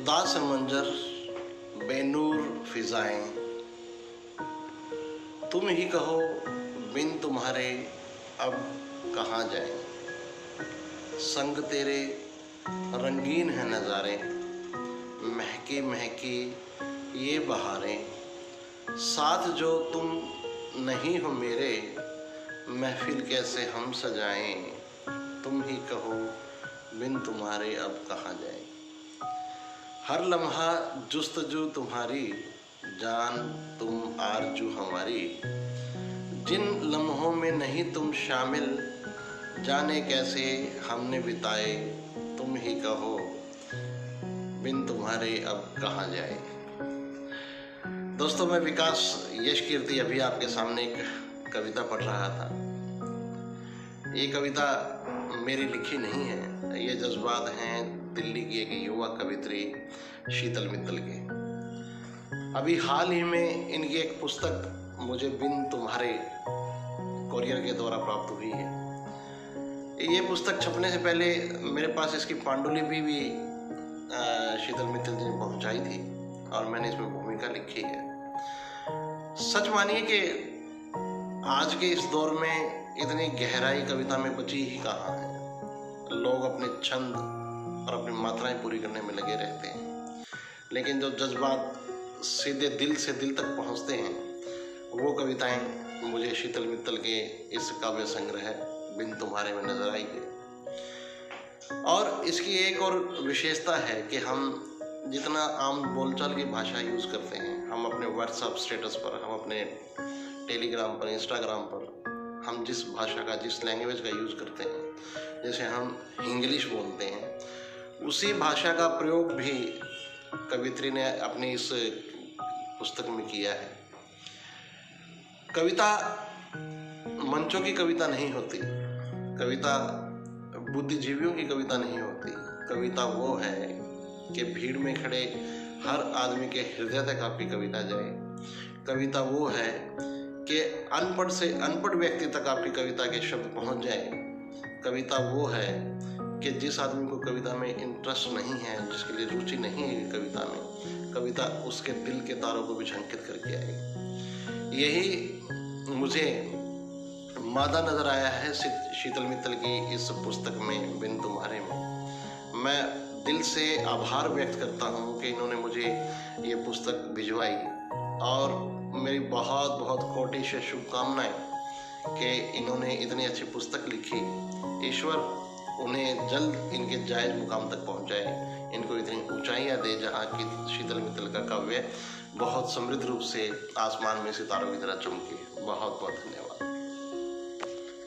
उदास मंजर, बेनूर फिजाएं, तुम ही कहो बिन तुम्हारे अब कहाँ जाएं। संग तेरे रंगीन है नज़ारे, महकी महकी ये बहारें। साथ जो तुम नहीं हो मेरे, महफिल कैसे हम सजाएं। तुम ही कहो बिन तुम्हारे अब कहाँ जाएं। हर लम्हा जुस्तजू तुम्हारी, जान तुम आरजू हमारी। जिन लम्हों में नहीं तुम शामिल, जाने कैसे हमने बिताए। तुम ही कहो बिन तुम्हारे अब कहाँ जाए। दोस्तों, मैं विकास यश कीर्ति अभी आपके सामने एक कविता पढ़ रहा था। ये कविता मेरी लिखी नहीं है, ये जज्बात हैं दिल्ली की एक युवा कवित्री शीतल मित्तल के। अभी हाल ही में इनकी एक पुस्तक मुझे बिन तुम्हारे कोरियर के द्वारा प्राप्त हुई है। ये पुस्तक छपने से पहले मेरे पास इसकी पांडुलिपि भी शीतल मित्तल जी ने पहुंचाई थी और मैंने इसमें भूमिका लिखी है। सच मानिए कि आज के इस दौर में इतनी गहराई कविता में बची ही कहाँ है। लोग अपने छंद और अपनी मात्राएं पूरी करने में लगे रहते हैं, लेकिन जो जज्बात सीधे दिल से दिल तक पहुँचते हैं, वो कविताएं मुझे शीतल मित्तल के इस काव्य संग्रह बिन तुम्हारे में नजर आई है। और इसकी एक और विशेषता है कि हम जितना आम बोलचाल की भाषा यूज़ करते हैं, हम अपने व्हाट्सएप स्टेटस पर, हम अपने टेलीग्राम पर, इंस्टाग्राम पर, हम जिस भाषा का, जिस लैंग्वेज का यूज़ करते हैं, जैसे हम इंग्लिश बोलते हैं, उसी भाषा का प्रयोग भी कवित्री ने अपनी इस पुस्तक में किया है। कविता मंचों की कविता नहीं होती, कविता बुद्धिजीवियों की कविता नहीं होती। कविता वो है कि भीड़ में खड़े हर आदमी के हृदय तक आपकी कविता जाए। कविता वो है कि अनपढ़ से अनपढ़ व्यक्ति तक आपकी कविता के शब्द पहुंच जाए। कविता वो है कि जिस आदमी को कविता में इंटरेस्ट नहीं है, जिसके लिए रुचि नहीं है कविता में, कविता उसके दिल के तारों को भी झंकित करके आए। यही मुझे मादा नजर आया है शीतल मित्तल की इस पुस्तक में बिन तुम्हारे में। मैं दिल से आभार व्यक्त करता हूँ कि इन्होंने मुझे ये पुस्तक भिजवाई, और मेरी बहुत बहुत कोटि से शुभकामनाएं कि इन्होंने इतनी अच्छी पुस्तक लिखी। ईश्वर उन्हें जल्द इनके जायज़ मुकाम तक पहुँचाए, इनको इतनी ऊंचाइयाँ दे जहाँ की शीतल मित्तल का काव्य बहुत समृद्ध रूप से आसमान में सितारों की तरह चमके। बहुत बहुत धन्यवाद।